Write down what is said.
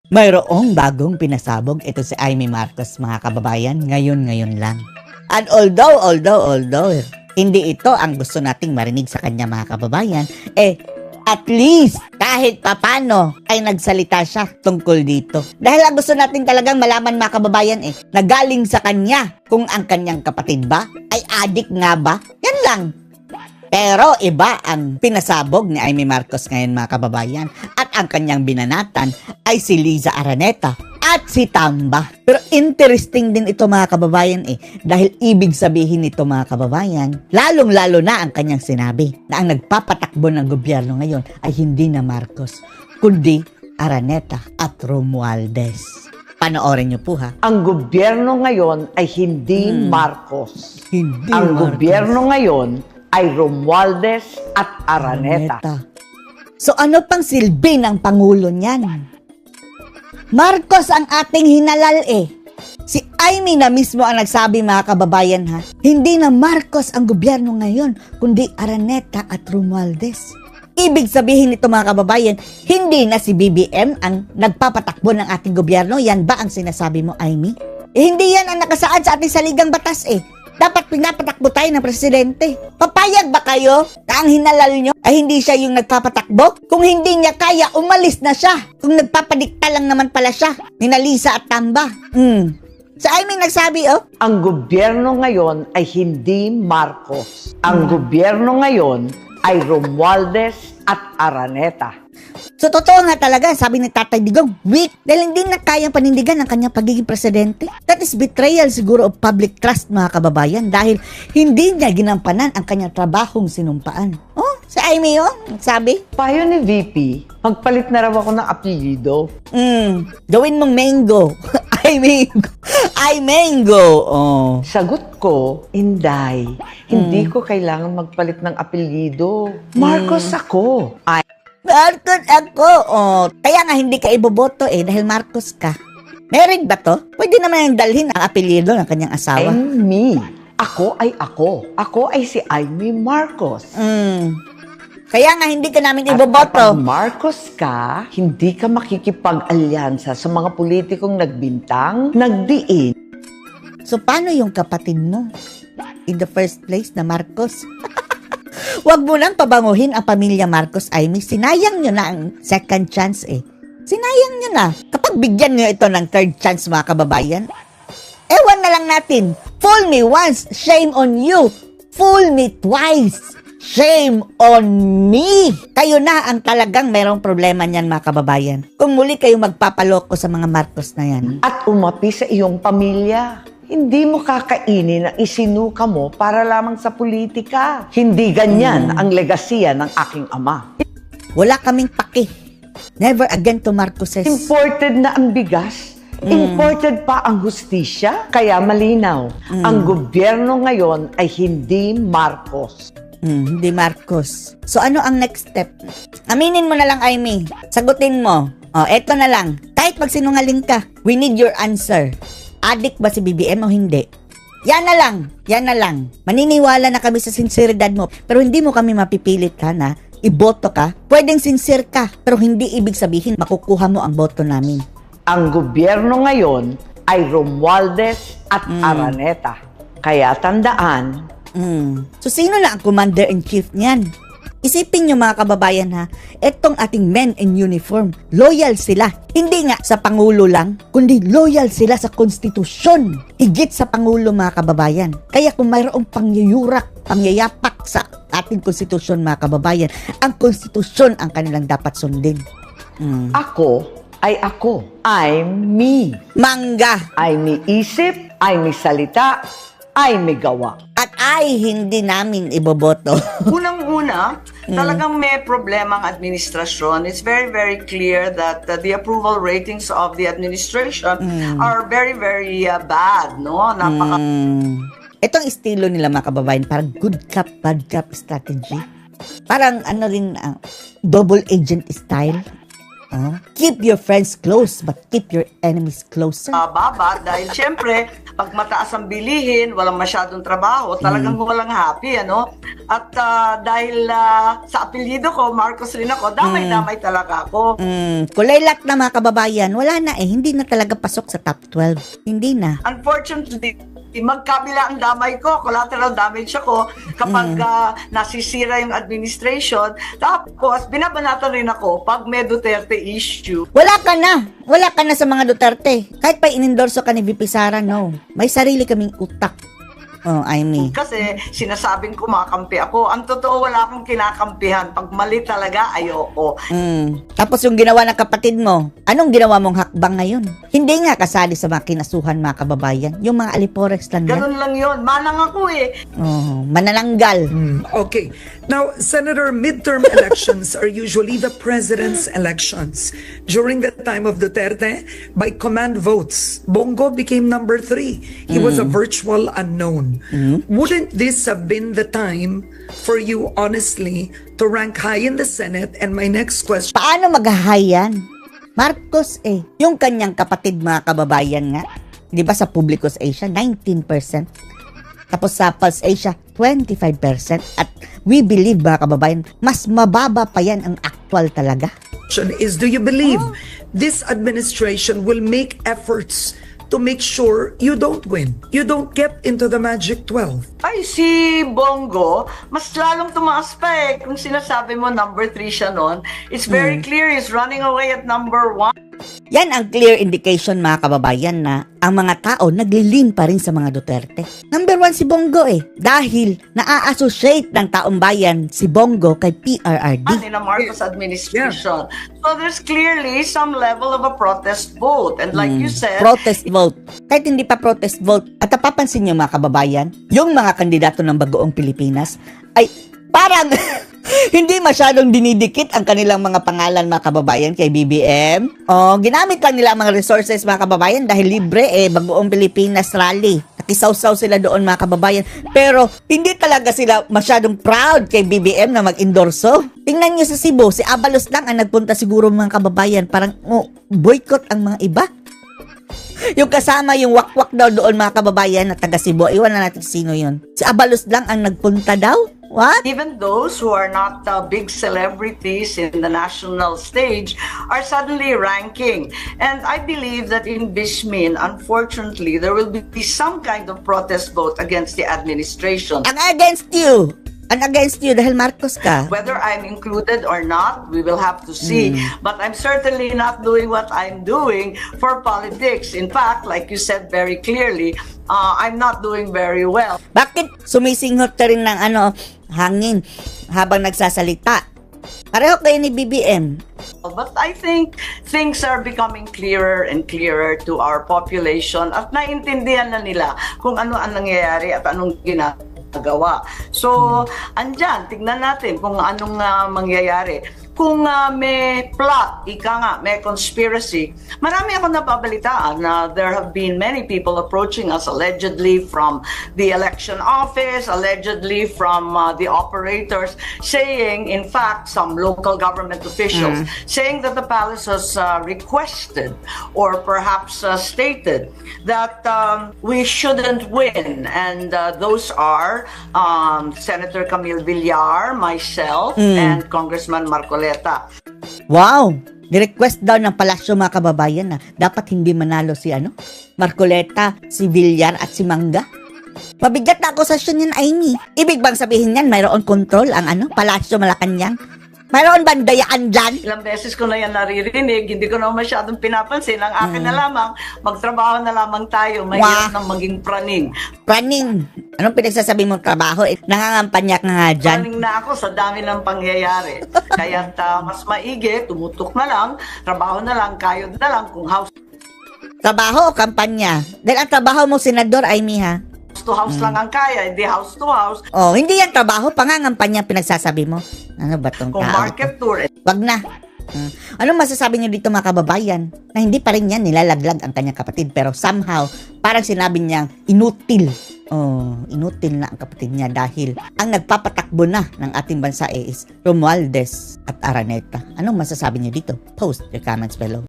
Mayroong bagong pinasabog ito si Amy Marcos mga kababayan ngayon lang. And although hindi ito ang gusto nating marinig sa kanya mga kababayan, at least kahit papano ay nagsalita siya tungkol dito. Dahil ang gusto natin talagang malaman mga kababayan na galing sa kanya kung ang kanyang kapatid ba ay adik nga ba? Yan lang. Pero iba ang pinasabog ni Amy Marcos ngayon mga kababayan at ang kanyang binanatan ay si Liza Araneta at si Tamba. Pero interesting din ito mga kababayan dahil ibig sabihin nito mga kababayan, lalong-lalo na ang kanyang sinabi na ang nagpapatakbo ng gobyerno ngayon ay hindi na Marcos kundi Araneta at Romualdez. Panoorin niyo po ha. Ang gobyerno ngayon ay hindi Marcos. Hindi ang Marcos. gobyerno ngayon ay Romualdez at Araneta. So ano pang silbi ng Pangulo niyan? Marcos ang ating hinalal Si Amy na mismo ang nagsabi mga kababayan ha. Hindi na Marcos ang gobyerno ngayon, kundi Araneta at Romualdez. Ibig sabihin nito mga kababayan, hindi na si BBM ang nagpapatakbo ng ating gobyerno. Yan ba ang sinasabi mo, Amy? Hindi yan ang nakasaad sa ating saligang batas Dapat pinapatakbo tayo ng presidente. Papayag ba kayo na ang hinalal nyo ay hindi siya yung nagpapatakbo? Kung hindi niya kaya, umalis na siya. Kung nagpapadikta lang naman pala siya, ni Liza at Tamba. Sa Amy nagsabi, Ang gobyerno ngayon ay hindi Marcos. Ang gobyerno ngayon ay Romualdez at Araneta. So, totoo nga talaga, sabi ni Tatay Digong, weak dahil hindi na kayang panindigan ang kanyang pagiging presidente. That is betrayal siguro of public trust mga kababayan dahil hindi niya ginampanan ang kanyang trabahong sinumpaan. Si Amy sabi? Payo ni VP, magpalit na raw ako ng apelyido. Gawin mong mango. Ay mango. Sagot ko, Inday, hindi ko kailangan magpalit ng apelyido. Marcos ako. Marcos ako. Kaya nga hindi ka iboboto dahil Marcos ka. Meron ba to? Pwede naman yung dalhin ang apelyido ng kanyang asawa. Amy. Ako ay ako. Ako ay si Amy Marcos. Kaya nga hindi ka namin At iboboto. kapag Marcos ka, hindi ka makikipag-alyansa sa mga politikong nagbintang, nagdiin. So paano yung kapatid mo? In the first place na Marcos? Huwag mo nang pabanguhin ang pamilya Marcos, Amy. Sinayang nyo na ang second chance Sinayang nyo na. Kapag bigyan nyo ito ng third chance mga kababayan, ewan na lang natin. Fool me once, shame on you. Fool me twice, shame on me. Kayo na ang talagang merong problema niyan mga kababayan. Kung muli kayo magpapaloko sa mga Marcos na yan. At umapi sa iyong pamilya. Hindi mo kakainin ang isinuka mo para lamang sa politika. Hindi ganyan ang legasya ng aking ama. Wala kaming paki. Never again to Marcoses. Imported na ang bigas. Imported pa ang hustisya. Kaya malinaw, ang gobyerno ngayon ay hindi Marcos. Hindi Marcos. So ano ang next step? Aminin mo na lang, Amy. Sagutin mo. Eto na lang. Kahit magsinungaling ka, we need your answer. Adik ba si BBM o hindi? Yan na lang. Maniniwala na kami sa sinseridad mo, pero hindi mo kami mapipilit na iboto ka. Pwedeng sincere ka, pero hindi ibig sabihin makukuha mo ang boto namin. Ang gobyerno ngayon ay Romualdez at Araneta. Kaya tandaan, So sino na ang commander-in-chief niyan? Isipin nyo mga kababayan etong ating men in uniform, loyal sila. Hindi nga sa Pangulo lang, kundi loyal sila sa konstitusyon. Higit sa Pangulo mga kababayan. Kaya kung mayroong pangyayapak sa ating konstitusyon mga kababayan, ang konstitusyon ang kanilang dapat sundin. ako ay ako. I'm me. Mangga! Ay may isip, ay may salita, ay may gawa. At ay hindi namin iboboto. Unang-una, talagang may problema ang administrasyon. It's very, very clear that the approval ratings of the administration are very, very bad, no? Itong estilo nila mga kababayan, parang good cop, bad cop strategy. Parang double agent style. Keep your friends close, but keep your enemies closer. Baba dahil syempre pag mataas ang bilihin, walang masyadong trabaho, talagang walang happy, ano? At dahil sa apelyido ko, Marcos rin ako, damay-damay talaga ako. Kulay-lak na mga kababayan, wala na eh, hindi na talaga pasok sa top 12. Hindi na. Unfortunately, magkabila ang damay ko, collateral damage ako kapag nasisira yung administration. Tapos, binabanatan rin ako pag may Duterte issue. Wala ka na sa mga Duterte. Kahit pa inendorso ka ni VP Sara, no. May sarili kaming utak. Kasi sinasabing ko makakampi ako. Ang totoo, wala akong kinakampihan. Pag mali talaga, ayoko. Tapos yung ginawa ng kapatid mo, anong ginawa mong hakbang ngayon? Hindi nga kasali sa mga kinasuhan mga kababayan. Yung mga aliporex lang yan. Ganun lang yun. Manang ako eh. Manananggal. Okay. Now, Senator, midterm elections are usually the president's elections. During the time of Duterte, by command votes, Bongo became number 3. He was a virtual unknown. Wouldn't this have been the time for you, honestly, to rank high in the Senate? And my next question... Paano maghahayan? Marcos eh. Yung kanyang kapatid mga kababayan nga. Di ba sa Publicos Asia, 19%. Tapos sa Pulse Asia, 25%. At we believe mga kababayan, mas mababa pa yan ang actual talaga. is, do you believe this administration will make efforts to make sure you don't win, you don't get into the Magic 12? Ay, si Bongo, mas lalong tumaas pa eh. Kung sinasabi mo number 3 siya noon, it's very clear he's running away at number 1. Yan ang clear indication mga kababayan na ang mga tao naglilin pa rin sa mga Duterte. Number 1 si Bongo eh. Dahil naa-associate ng taong bayan si Bongo kay PRRD. In a Marcos administration. So there's clearly some level of a protest vote. And like you said, Protest vote. Kahit hindi pa protest vote. At napapansin niyo mga kababayan, yung mga kandidato ng Bagoong Pilipinas ay parang hindi masyadong dinidikit ang kanilang mga pangalan mga kababayan kay BBM. Ginamit lang nila ang mga resources mga kababayan dahil libre Bagoong Pilipinas rally. Nakisaw-saw sila doon mga kababayan. Pero hindi talaga sila masyadong proud kay BBM na mag-endorso. Tingnan niyo sa Cebu, si Abalos lang ang nagpunta siguro mga kababayan. Parang boycott ang mga iba. Yung kasama yung wakwak daw doon mga kababayan na taga Cebu. Iwan na natin sino yun. Si Abalos lang ang nagpunta daw. What? even those who are not big celebrities in the national stage are suddenly ranking. And I believe that in Bismin, unfortunately, there will be some kind of protest vote against the administration. Ang against you. Ang against you dahil Marcos ka. Whether I'm included or not, we will have to see. But I'm certainly not doing what I'm doing for politics. In fact, like you said very clearly, I'm not doing very well. Bakit sumisinghot ka rin ng hangin habang nagsasalita? Pareho kayo ni BBM. But I think things are becoming clearer and clearer to our population at naintindihan na nila kung ano ang nangyayari at anong ginagawa. So, andyan, tignan natin kung anong mangyayari. Kung may plot, ika nga, may conspiracy, marami akong napabalitaan na there have been many people approaching us allegedly from the election office, allegedly from the operators, saying, in fact, some local government officials, saying that the palace has requested or perhaps stated that we shouldn't win. And those are Senator Camille Villar, myself, and Congressman Marcoleta. Wow! Ni-request daw ng palasyo mga kababayan na dapat hindi manalo si Marcoleta, si Villar at si Mangga. Mabigat na akusasyon yan, Amy. Ibig bang sabihin yan, mayroon control ang palasyo Malacanang? Mayroon bang dayaan dyan? Ilang beses ko na yan naririnig, hindi ko na masyadong pinapansin. Ang akin na lamang, magtrabaho na lamang tayo, mahirap nang maging praning. Praning? Anong pinagsasabi mong trabaho? Nangangampanya ka nga dyan. Praning na ako sa dami ng pangyayari. Kaya mas maigi, tumutok na lang, trabaho na lang, kayod na lang, kung house Trabaho o kampanya? Dahil ang trabaho mo, Senador Amy, ha? to house lang ang kaya, hindi house to house. Hindi yan trabaho, pangangampanya pinagsasabi mo. Ano ba tong Kung tao? market tour, Wag na. Anong masasabi niyo dito mga kababayan? Na hindi pa rin yan nilalaglag ang kanyang kapatid pero somehow parang sinabi niyang inutil inutil na ang kapatid niya dahil ang nagpapatakbo na ng ating bansa is Romualdez at Araneta. Anong masasabi niyo dito? Post your comments below.